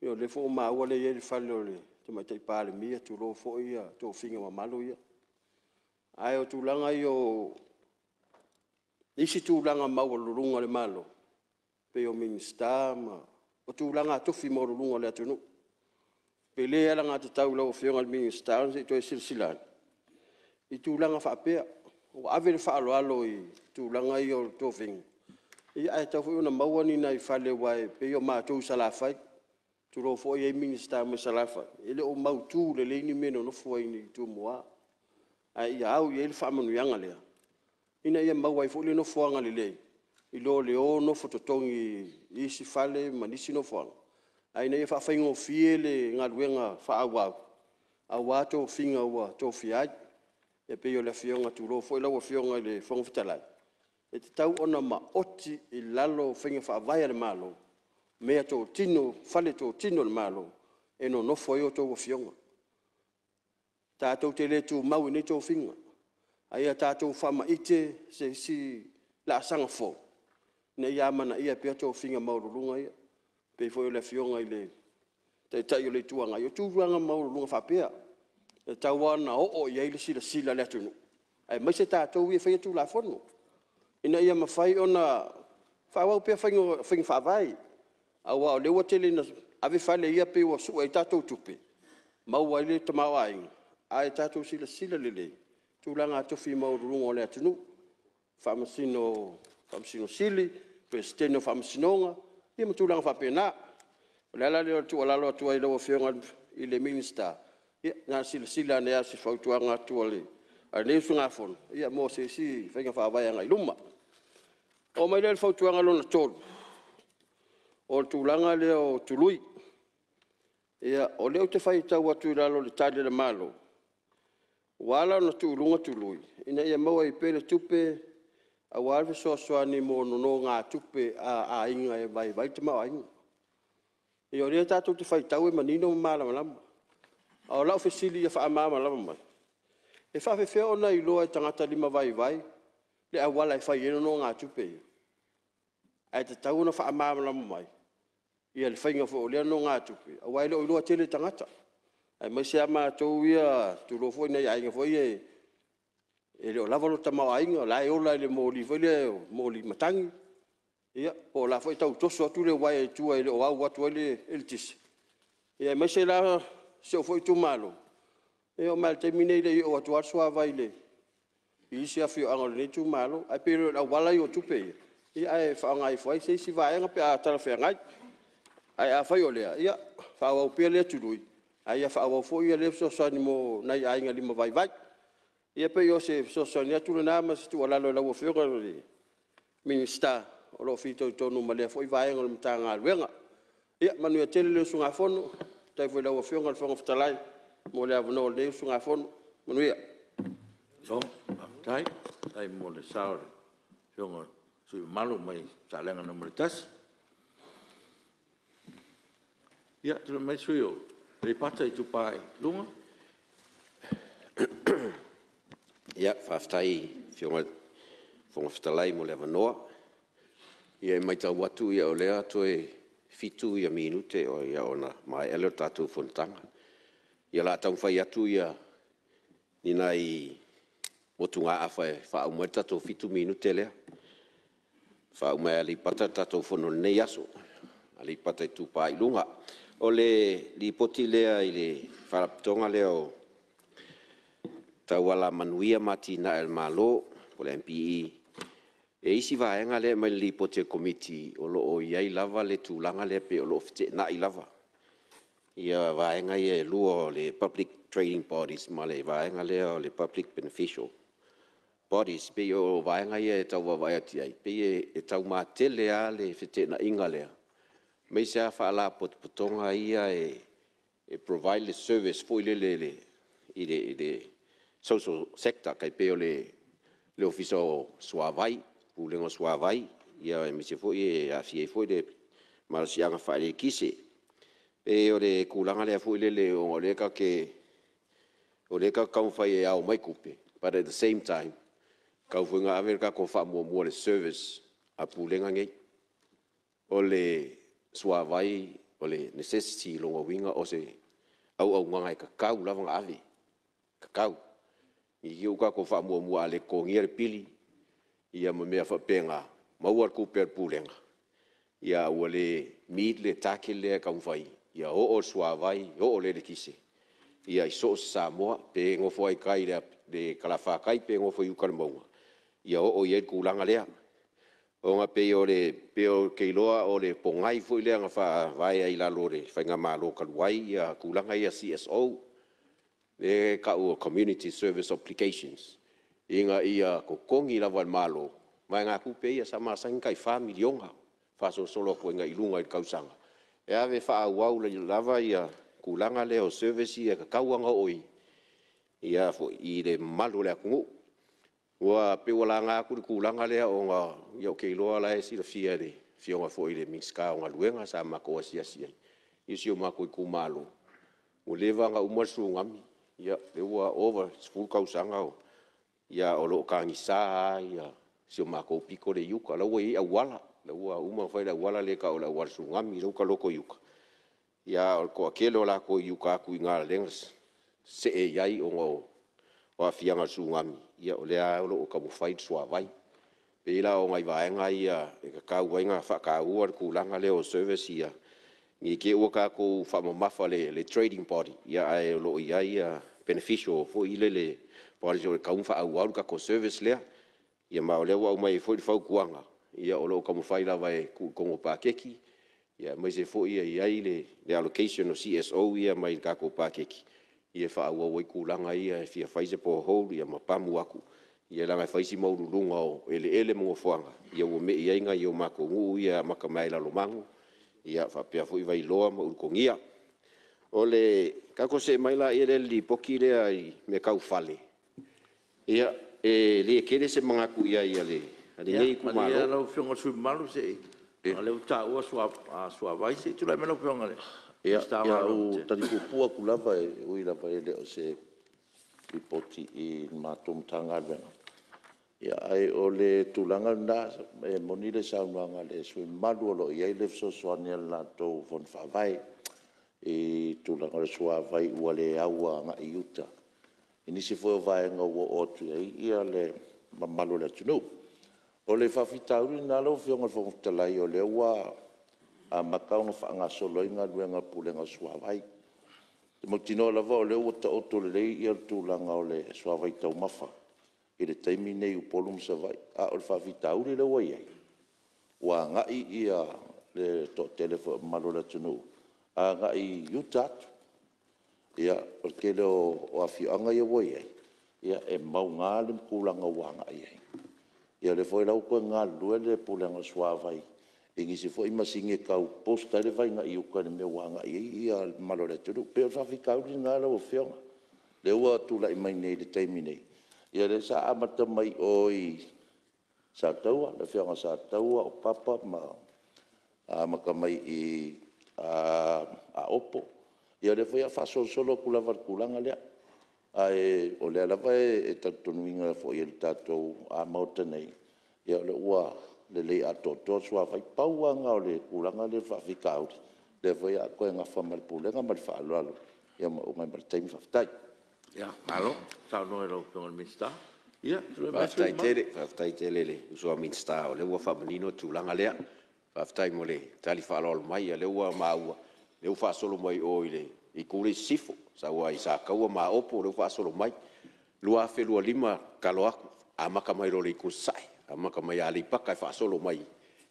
Io le fo maua le ieri whale o le. Te mai tei pāle mia tu lo fo ia tō whinga wa malu ia. Ai o tūlanga I o isi tūlanga maururunga le mālo. Pe o minsta ma o tūlanga tofi maururunga le atunu. Pe le ala ngā te tau lau whionga le minsta se to e silsilan. I tūlanga whaapea. O ave le whaaloalo I tūlanga I o tō whinga. I ai tau whiona mauani nei whale wai pe o mātou salawhai. Turo fo ye minista me salafa ele o mautu le leini meno no fo ini tu moa ai au ye le famanu yanga le ina ye mawai fo le no fo anga le I lo le o no fo totongi I si fale manisi no fo ai na ye fa faingo fiele ngaluenga fa awa awato finga wa to fiai e pe yo le fionga tu lo fo la wo fionga le fo fitalai e te tau ona ma oti I lalo finga fa vai le malo mea tō tino, whale tō tino le malo, e no nofo o tō wafionga. Tātou te le tō mau nei tō whinga. Aia tātou whama ite se si la sanga fō. Ne ia mana ia pia tō whinga maururunga ia. Pei fo le fionga I le, te tai o le tuanga. Io tūruanga maururunga whapea. E tau ana o ia ile sila le atunu. Ai mai se tātou ia whaia tū la whono. Ina ia mawhai ona, whawau pia whinga whawai. Awa o lewa tele na ave fale ia pe wa su ai tatou tupe. Mau ai le tamau ai. Ai tatou sila lele. Tūlanga tofi maururunga o le atunu. Whamasino sili. Presidente whamasinonga. Ia matūlanga whapena. O le ala leo tu alalo atu ai lewa whionga I le minista. Ia ngā sila nea si whautuanga atu ale. A neusu ngā whono. Ia mō se si whainga whawai anga I luma. O mai le whautuanga lona tolu. O tūlanga leo tului. Ia, o leo te whai tau atu lalo le tali le malo. Wala na tuulunga tului. Ina ia maua I pele tupe a walve soasoani mo no ngā tupe a inga e vai te mau ainga. I o rea tātou te whaitau e manino malama lama. A o lau fesili ia wha amama lama mai. E whawhewhea ona I loa e tangata lima vai. Le a wala e whai eno no ngā tupe ia. Ai te tau na wha amama lama mai. Ia le whainga fo o lea no ngā tupe. A waile o iloa tele tangata. Ai mai se ama tau ia tu lo foi nei ainga foi e le lava lo tama ainga la e ola le moli foi le moli matangi ia o la foi tau toso tu le wai tu e o au watu le el tis ia mai se la se foi tu malo e o mal terminei le o watu arso vai le I se afio angol le tu malo ai pero la wala yo tu pe ia ai fa ngai foi se si vai nga pe a tala fe ngai ai a foi ole ia fa o pe le tu lui ai a whaawa fo ia le sosoani mo nai ainga lima vai. Ia pe o se sosoani atu na ma se tu alalo lau whiunga le minista o lo fito tonu ma lea fo I vaenga le mta ngā luenga. Ia manu ia tele le sunga fono, tai fo lau whiunga le whanga whatalai, mo lea vano le sunga fono, manu ia. So, tai mo le saore, whiunga sui malu mai sa lenga na maritas. Ia, tuna mai sui o. Le pata I tupai lunga. Ia, whaftai, whionga whatalai mo le wanoa. Ia mai tau watu ia o lea toe fitu ia minute o ia ona mai ele tātou whanatanga. Ia la tau whai atu ia nina I motunga a whai umai tātou fitu minute lea. Whai umai ali pata tātou whano nei aso. Ali pata I tupai lunga. O le li poti lea I le wharapitonga lea o tauala manuia mati na el malo o le MPE. E isi vaenga lea mai li poti komiti o lo o iai lava le tūlanga lea pe o lo fite na I lava. Ia vaenga ia lua o le public trading bodies ma le vaenga lea o le public beneficial bodies. Pe o vaenga ia e tau wawai ati ai. Pe e tau mātele a le fite na inga lea. Mai se a whaala potonga ia e provide le service fo I le social sector kai peo le ofisa o Suavai, pulengo Suavai, ia e mise fo I a fie fo I le marasianga whaere kise. E o le kulanga lea fo I le o leka kau whai e au mai kupe. But at the same time, kau whinga Amerika ko wha mua le service a pulenga ngei. O le Suavai o le necessity longa winga o se au ngai kakau lava nga ave. Kakau. I uka ko wha mua le kongia le pili. Ia mea whapenga. Maua kupe al pulenga. Ia ua le meat le take lea kaumwhai. Ia o Suavai, o le kise. Ia I so Samoa, pe ngofo ai kai le kalawha kai pe ngofo I uka le maunga. Ia o iei kulanga lea. O nga peo keiloa o le pongai fo I lea nga wha vai ai la lore. Whainga maa lo kaluai ia kulanga ia CSO. Le ka ua Community Service Applications. Inga ia kokongi la wal malo. Mai ngā kupe ia sa maa sangi kai wha milionga. Wha solo ko inga ilunga I kausanga. E ave wha au le lava ia kulanga le o service ia kakauanga oi. Ia fo I le malo le akungu. Ua pe wala ngā kuri kulanga lea o ngā iau keiloa la e si la fia le fionga fo I le mingska o ngā luenga sa mako asia. Isi o mako I kumalo. O lewa ngā umarsu ngami. Ia le ua over full kausanga o. Ia o loo kāngisa ia si o mako piko le yuka. La ua I awala. La ua uma whai la awala le ka o la umarsu ngami. La uka loko yuka. Ia o koa kele o la ko yuka aku I ngā lengas. Se e iai o ngā o a fianga sungami. Ia o lea o ka mufai Suavai. Pe ila o ngai vaenga ia e ka kau wainga whakaua kulanga leo service ia. Ngi ke ua ka ko whamamafa le trading body. Ia ai o lo ia beneficial fo ile le body o le kaumwha au aru ka ko service lea. Ia mao leo au mai fo I whau kuanga. Ia o lo ka mufai lawa e kongo pākeki. Ia mai se fo ia iai le allocation o CSO ia mai ka ko pākeki. Ia wha aua wai kulanga ia e fia whaise po hou ia mapamu aku. Ia langa whaisi maurulunga o ele mga whuanga. Ia ua me ia inga ia o mako ngu ia maka mai lalo mangu. Ia whapea fui vai loa ma urukongia. O le kako se maila ia le li poki lea I me kau whale. Ia, le kere se mga kuia ia le. Ale ngai ku Ma ia malo. lau fionga sui malu se. Ma leu tā ua sua vai se. Tu lai mena fionga le. Ia, Sta ia malu. o tari pupua ku lava e ui lava e leo se ripoti i mātou mtanga venga. Ia ai o le tūlanga nā e moni le saunuanga le sui malu o lo iai le fsosoani al nātou von whawai e tūlanga le sua vai ua le aua nga i uta. I nisi fo vai nga ua otu ia le mamalu le tunu. O le whawhitauri nā lau whionga whawhtalai o le ua a makaunga whaanga soloinga luenga pulenga sua vai. Te mautino lava o le ua ta oto le lei ia tūlanga o le sua vai tau mafa. I le taimi nei upolum sa vai. A o le whawhitauri le ua iai. Ua ngai ia le to telefo malo le tunu. A ngai utatu. Ia, o ke leo o awhianga ia ua iai. Ia e mau ngā le mkulanga wanga iai. Ia le foi lau koe ngā lue le pulenga sua vai. E ngisi foi masinge kau posta le vai ngā iuka le mea wanga iai. Ia malo le tunu. Peo whawhikauri ngā lau o whionga. Le ua tula i mai nei le taimi nei. Ia le sa amata mai o i sa taua. Le whionga sa taua o papa ma maka mai i a opo. Ia le foi a whasosolo kula kulanga lea. Ai o le lava e tatunuinga fo i le tatou a mauta nei. Ia le ua le lei a toto sua fai pauanga o le kulanga le whawhikauri. Le foi a koe ngā whamalpulenga ma le whaaloalo. Ia ma ungai ma le taimi whawhitai. Ia, malo. Tau noe lau fionga le minsta. Ia, Whaftai tele le. Usua minsta o le ua whamanino tūlanga lea. Whaftai mo le tali whaalolo mai a le ua maua. Le ufa solo mai o ile i kule sifo sa wa isa kaua ma opo le ufa solo mai lua fe lua lima kalo aku amaka mai lo le kusai amaka mai ali paka fa solo mai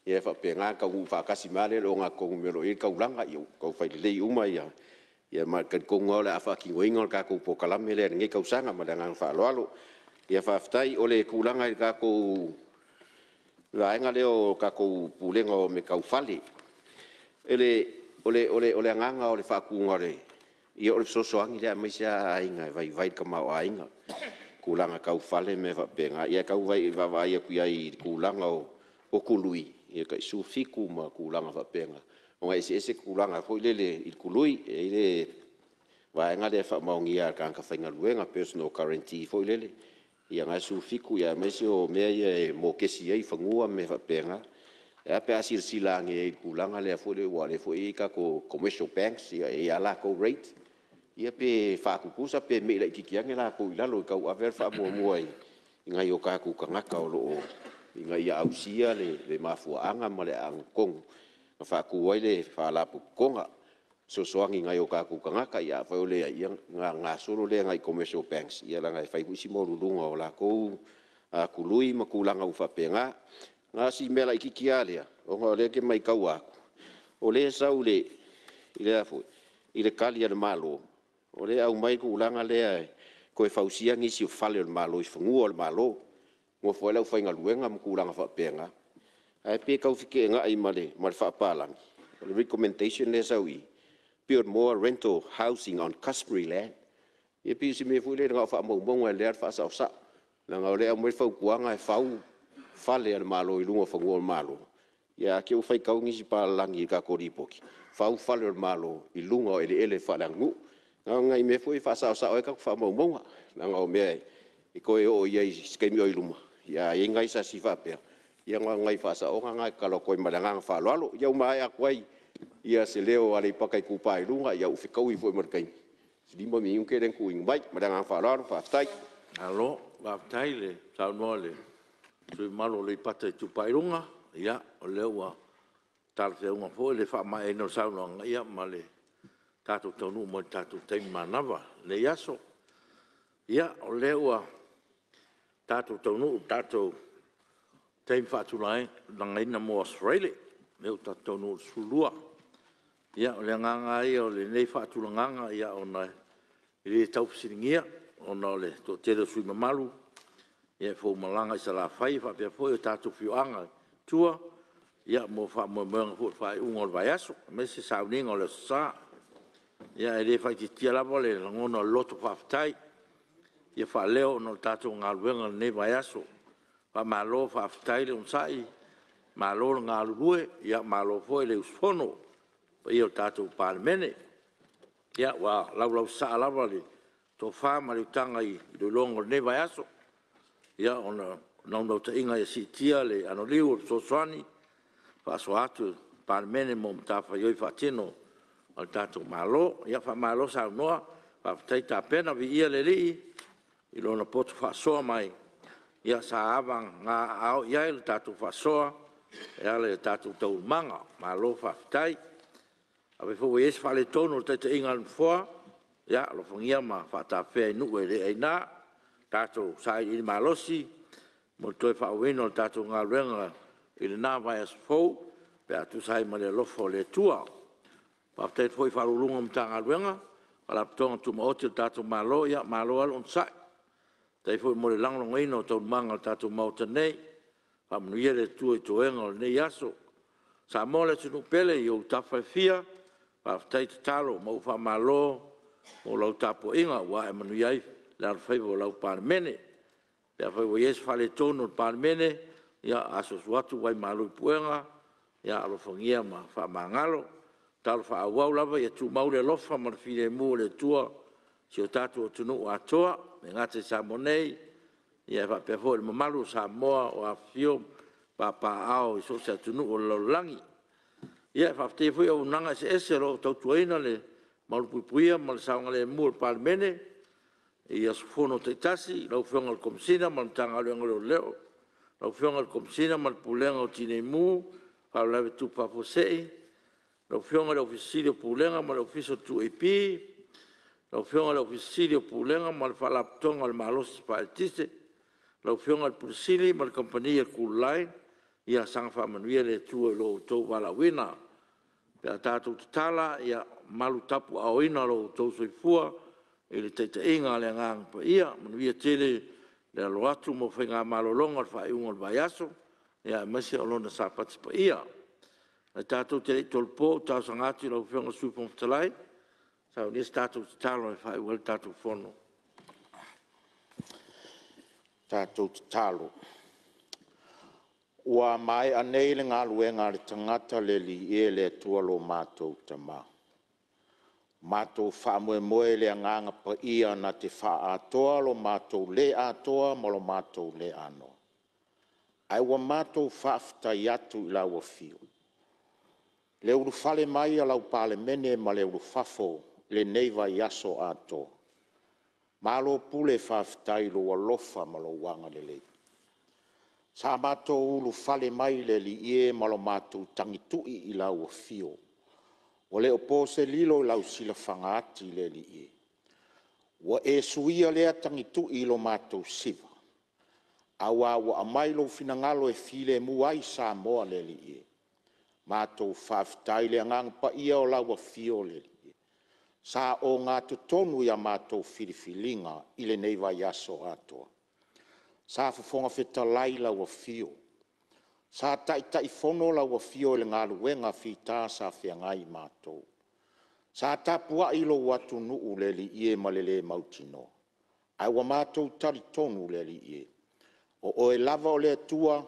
e fa penga ka u fa kasi male lo nga ko melo e ka ulanga i ko fa le uma ia ia ma ka ko ngola fa ki wingo ka ko po kala mele nge ka usanga ma danga fa lo alo ia fa ftai o le kulanga ka ko la nga leo ka ko pulengo me ka ufali ole nganga ole whakunga re. Ia ole sosoangi lea mai sea ainga, vai ka mau ainga. Kulanga kau whale me whapenga. Ia kau vai a kuia i kulanga o kului. Ia kai su fiku ma kulanga whapenga. O ngai ese kulanga ko lele i kului. Ile vaenga le whamaungi a kanka whainga luenga personal guarantee fo lele. Ia ngai su fiku ia mesi o mea ia mo kesi ei whangua me whapenga. E pe asir silangi e kulanga le fo le wale fo e ka ko commercial banks ia e ala ko rate ia pe fa ku kusa pe me la kikianga la ko ila lo ka aver fa mo moi inga yo ka ku ka ngaka o lo inga ia ausia le mafuanga ma le ang kong fa ku wai le fa la pu konga so soangi inga yo ka ku ka ngaka ia fa le ia nga solo le ngai commercial banks ia la ngai fa ku si mo lunga o la ko a kului ma kulanga u fa penga nga si mela i kikialea, o nga le ke mai kau aku. O le sau le, i le afu, i le kali ana malo. O le au mai ku ulanga lea, koe fausia ngisi o fale o malo, i whangua o malo. Ngo fwela u whainga luenga ma ku ulanga whapenga. Ai pe kau whike nga ai male, male whapalangi. O le recommendation le sau i, build more rental housing on customary land. I pi si me fwile nga whamaumonga lea whasau sa. Nga o le au mai whau kuanga e whau, fale al malo i lunga whangu al malo. Ia ke u whai kaungi si pālangi ka koripoki. Whau fale al malo i lunga o ele whalangu. Nga ngai me fui whasao sao e ka whamau maunga. Nga o mea i koe o iei skemi o iluma. Ia e ngai sa si whapea. Ia ngai whasao ngai kalo koe malangang whaloalo. Ia umai a koe ia se leo ale pakai kupa i lunga. Ia u whikau i fui markaini. Lima mi unke den kuing mai. Malangang whaloalo whaftai. Alo, whaftai le, tau noa le. Sui malo le pata i tupaironga, ia, o leua tala te unga fo, le wha mai no saunanga, ia, ma le tātou taunu mo tātou teimi manawa, le yaso. Ia, o leua tātou taunu, tātou teimi whatunai, nanga ina mo Australia, leu tātou taunu sulua. Ia, o le nganga ia, o le nei whatunanga, ia, o nai, i le taupisingia, o na le to tere sui mamalu, ia fo malanga sa la fai fa pe fo ta tu fianga tua ia mo fa mo fo fa un ol vaiaso me se sa uning ol sa ia ele fa ti tia la vole ngono loto fa tai ia whaaleo no tātou ngā luenga nei vai aso. Wha malo whaafitai le unsai, malo ngā lurue, ia malo foi le usfono, pa ia o tātou pārmene. Ia wa lau saa lava le, tō whāma le utanga i le longo nei vai aso. Ia ona nau ta inga ia si tia le anoliu so soani, wha aso atu pārmene mo mtafa ioi whaatino, al tātou malo, ia wha malo sa noa, whaafitai tā pena vi ia le rii, i lona potu whaasoa mai, ia sa awang ngā au ia le tātou whaasoa, ia le tātou tau manga, malo whaafitai, awe fo yes fale tono te inga fo ya lo fongia ma fa ta fe nu e ina tato sai il malosi mo to fa weno tato nga renga il na va es fo pe tu sai ma le lo fo le tua pa te foi fa lu ngom tanga renga ala ton tu mo te tato malo ya malo al on sai te foi mo le lang lo ngino to manga tato mo te nei fa mo ye le tu e to engo ne yaso sa mo le tu pele yo ta fa fia pa tai talo mo fa malo o lo tapo inga wa e manu yai la fa vo lo parmene pe fa vo yes fa le tono parmene ya aso watu wai malo puenga ya lo fongia ma fa mangalo tal fa wa lava ya tu mau le lo fa mar file mu le tua si o tatu tu no atoa me ngate sa monei ya fa pe fo le malu sa mo o afio pa au so sa tu no lo langi. Ia fa te foi o nanga se esero to tuina le mal puia mal saunga le mur parmene ia fono te tasi lo fonga al komsina mal tanga le ngolo leo lo fonga al komsina mal pulenga o tine mu pa la tu pa posei lo fonga le oficio pulenga mal oficio tu epi lo fonga le oficio pulenga mal fa la tonga al malos pa tiste lo fonga al pusili mal compagnia kulai ia sang fa manuia le tu lo to wala wina pe tātou tala ia malu tapu aoina lo tau soifua e le teiteinga le ngang pa ia manuia tele le alo atu mo whainga malolonga al whaiunga al vaiaso ia masi alona sapati pa ia le tātou tele tolpo tau sangati lau whianga supong talai sau nis tātou tala e whaiunga tātou whono tātou talo ua mai anei le ngā luenga le tangata le li e le tua lo mātou tama. Mātou wha moe le nganga pa ia na te wha atoa lo mātou le atoa ma lo mātou le ano. Ai ua mātou whaafitai atu i lau fio. Le uru whale mai a lau pale mene ma le uru whafo le neiva yaso atoa. Malo pule whaafitai lo alofa ma lo wanga le lei. Sa mātou ulu whale mai le li e malo mātou tangitui i lau fio. O le opose lilo i lau sila whangaati le li e. Wa e suia lea tangitui i lo mātou siva. Awa wa amai lo finangalo e file muai sa moa le li e. Mātou whaafitai le ngang pa ia o lau fio le li e. Sa o ngā tutonu ia mātou filifilinga i le neiva yaso atoa. Sa fonga feta lai la wa fio. Sa tai fono la wa fio le ngā luenga fita sa whiangai mātou. Sa tapua ilo watu nuu le li ie ma le mautino. Ai wa mātou tari tonu le li ie. O e lava o le tua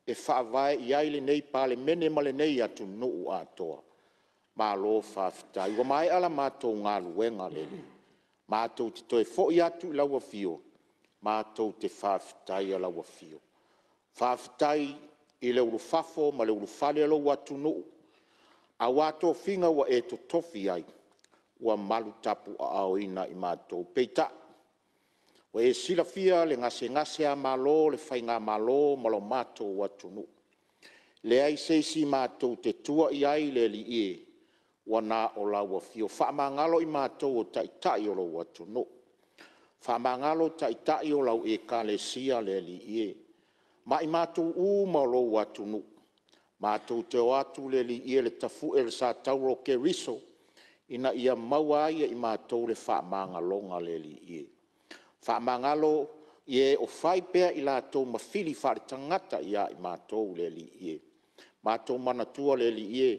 e whaavai i aile nei pale mene ma le nei atu nuu atoa. Ma lo whaafitai. Wa mai ala mātou ngā luenga le li. Mātou te toi fo i atu la wa fio. Mātou te whaafitai ala wa fio. Whaafitai i le uru whafo ma le uru whale alo watu nuu. A wato whinga wa e to tofi ai. Wa malu tapu a aoina i mātou peita. Wa e sila fia le ngase a malo le whainga malo ma lo mātou watu nuu. Le ai seisi mātou te tua i ai le li e. Wa nā o la wa fio. Whaamangalo i mātou o taitai o lo watu nuu. Whamangalo taitai o lau e kalesia le li ie. Ma i mātou ma lo watu nu. Mātou te o atu le li ie le tafu e le sa tauro ke riso. Ina ia maua ia i mātou le whamangalonga le li ie. Whamangalo ie o whai pea i lātou mawhili whare tangata ia i mātou le li ie. Mātou manatua le li ie.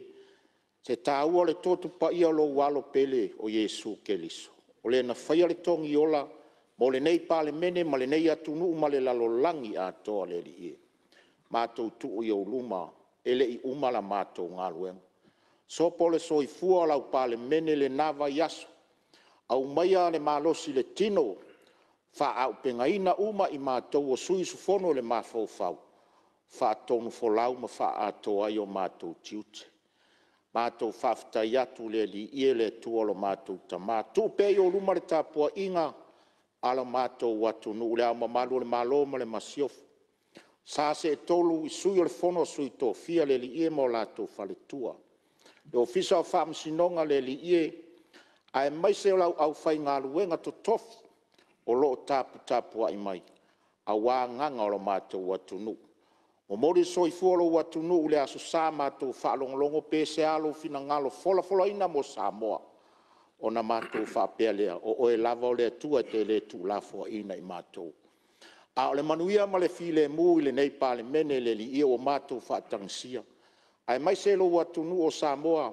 Se tāua le tōtu pa ia lo walo pele o Jesu ke liso. O le na whaia le tongi ola Mo le nei pale mene, ma le nei atunu, ma le lalolangi a toa le li e. Mātou tuu i o luma, ele i umala mātou ngā luenga. So pole so i fua lau pale mene le nava yaso. Au maia le malosi le tino, fa au pengaina uma i mātou o sui sufono le mafau. Fa tonu folau ma fa atoa i o mātou tiute. Mātou whaftai atu le li ie le tuolo mātou ta mātou. Pe i o luma le tāpua inga, ala mātou watu nu le au mamalu le maloma le masiofu. Sa se tolu i sui o le fono sui tō fia le li ie mo lātou whaletua. Le ofisa o whaamsinonga le li ie, ai mai se lau au whai ngā luenga to tofu o loo tāpua i mai. A wā nganga o lo mātou watu nu. O mori soi fuolo watu nu le aso sā mātou whaalongolongo pēse alo fina ngalo fola ina mo Samoa. O na mātou whapea lea, o oe lava o lea tua te le tu lafua ina i mātou. A o le manuia ma le file mu i le nei pale mene le li ia o mātou whaatangsia. Ai mai se lo watu nu o Samoa,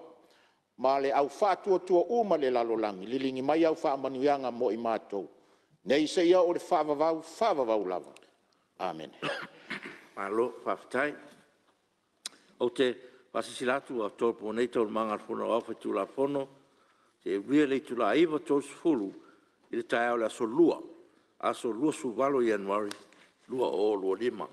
ma le au whaatua uma le lalolangi, lilingi mai au whaamanuianga mo i mātou. Nei se ia o le whaavavau lava. Amen. Malo, whaftai. O te wasisilatu a tōpo nei tō mangar whono au whaitu la whono, te really tu la iwa tōs fulu, i le tae au le aso lua su walo Januari, lua o lua lima.